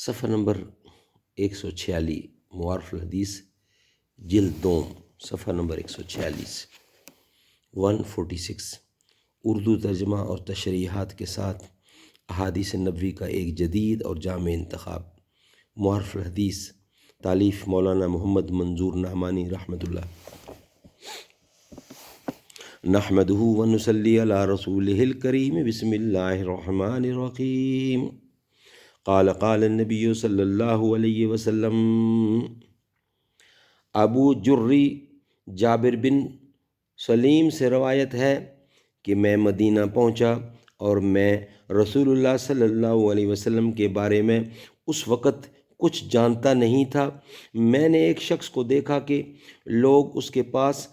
صفحہ نمبر 146 معارف الحدیث جلد دوم صفحہ نمبر 146 اردو ترجمہ اور تشریحات کے ساتھ احادیث نبوی کا ایک جدید اور جامع انتخاب۔ معارف الحدیث تالیف مولانا محمد منظور نعمانی رحمۃ اللہ۔ نحمدہ ونصلی علی رسولہ الکریم، بسم اللہ الرحمن الرحیم۔ قال النبی صلی اللہ علیہ وسلم۔ ابو جری جابر بن سلیم سے روایت ہے کہ میں مدینہ پہنچا اور میں رسول اللہ صلی اللہ علیہ وسلم کے بارے میں اس وقت کچھ جانتا نہیں تھا۔ میں نے ایک شخص کو دیکھا کہ لوگ اس کے پاس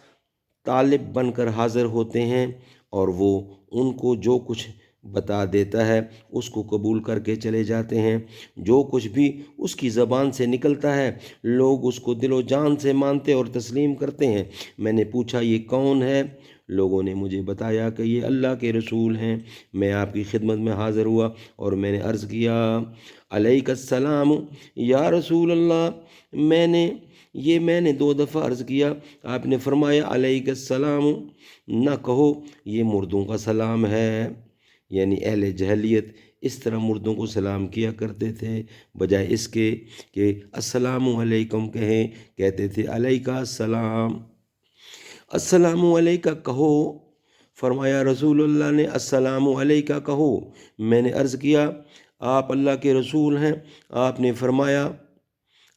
طالب بن کر حاضر ہوتے ہیں اور وہ ان کو جو کچھ بتا دیتا ہے اس کو قبول کر کے چلے جاتے ہیں۔ جو کچھ بھی اس کی زبان سے نکلتا ہے لوگ اس کو دل و جان سے مانتے اور تسلیم کرتے ہیں۔ میں نے پوچھا یہ کون ہے؟ لوگوں نے مجھے بتایا کہ یہ اللہ کے رسول ہیں۔ میں آپ کی خدمت میں حاضر ہوا اور میں نے عرض کیا علیک السلام یا رسول اللہ۔ میں نے 2 دفعہ عرض کیا۔ آپ نے فرمایا علیک السلام، نہ کہو یہ مردوں کا سلام ہے، یعنی اہل جہلیت اس طرح مردوں کو سلام کیا کرتے تھے، بجائے اس کے کہ السلام علیکم کہتے تھے علیکہ السلام، السلام علیکہ کہو۔ فرمایا رسول اللہ نے السلام علیکہ کہو۔ میں نے عرض کیا آپ اللہ کے رسول ہیں؟ آپ نے فرمایا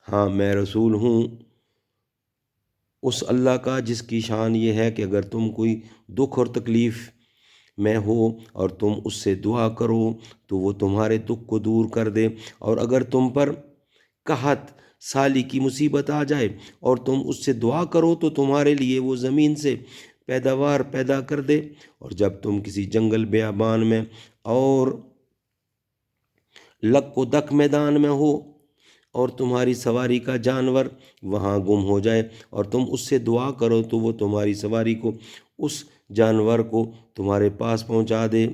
ہاں میں رسول ہوں اس اللہ کا جس کی شان یہ ہے کہ اگر تم کوئی دکھ اور تکلیف میں ہو اور تم اس سے دعا کرو تو وہ تمہارے دکھ کو دور کر دے، اور اگر تم پر قحط سالی کی مصیبت آ جائے اور تم اس سے دعا کرو تو تمہارے لیے وہ زمین سے پیداوار پیدا کر دے، اور جب تم کسی جنگل بیابان میں اور لک و دک میدان میں ہو اور تمہاری سواری کا جانور وہاں گم ہو جائے اور تم اس سے دعا کرو تو وہ تمہاری سواری کو اس جانور کو تمہارے پاس پہنچا دے۔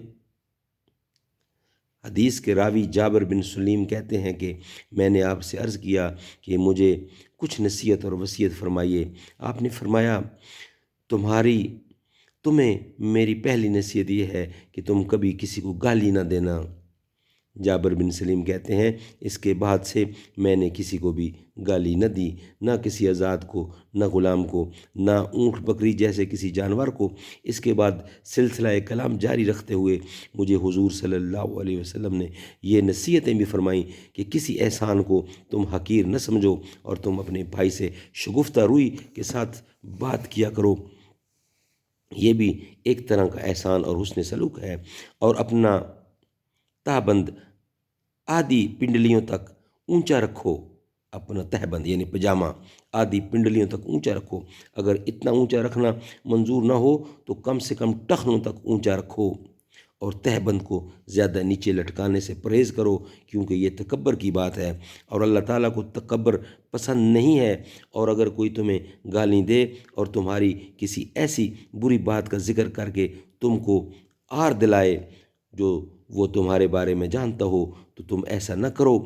حدیث کے راوی جابر بن سلیم کہتے ہیں کہ میں نے آپ سے عرض کیا کہ مجھے کچھ نصیحت اور وصیت فرمائیے۔ آپ نے فرمایا تمہیں میری پہلی نصیحت یہ ہے کہ تم کبھی کسی کو گالی نہ دینا۔ جابر بن سلیم کہتے ہیں اس کے بعد سے میں نے کسی کو بھی گالی نہ دی، نہ کسی آزاد کو، نہ غلام کو، نہ اونٹ بکری جیسے کسی جانور کو۔ اس کے بعد سلسلہ کلام جاری رکھتے ہوئے مجھے حضور صلی اللہ علیہ وسلم نے یہ نصیحتیں بھی فرمائیں کہ کسی احسان کو تم حقیر نہ سمجھو اور تم اپنے بھائی سے شگفتہ روئی کے ساتھ بات کیا کرو، یہ بھی ایک طرح کا احسان اور حسن سلوک ہے، اور اپنا تہبند آدھی پنڈلیوں تک اونچا رکھو۔ اپنا تہبند یعنی پجامہ آدھی پنڈلیوں تک اونچا رکھو، اگر اتنا اونچا رکھنا منظور نہ ہو تو کم سے کم ٹخنوں تک اونچا رکھو، اور تہبند کو زیادہ نیچے لٹکانے سے پرہیز کرو کیونکہ یہ تکبر کی بات ہے اور اللہ تعالیٰ کو تکبر پسند نہیں ہے۔ اور اگر کوئی تمہیں گالی دے اور تمہاری کسی ایسی بری بات کا ذکر کر کے تم کو آر دلائے جو وہ تمہارے بارے میں جانتا ہو تو تم ایسا نہ کرو۔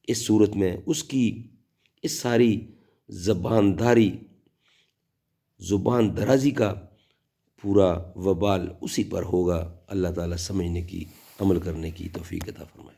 اس صورت میں اس کی اس ساری زبان درازی کا پورا وبال اسی پر ہوگا۔ اللہ تعالیٰ سمجھنے کی، عمل کرنے کی توفیق عطا فرمائے۔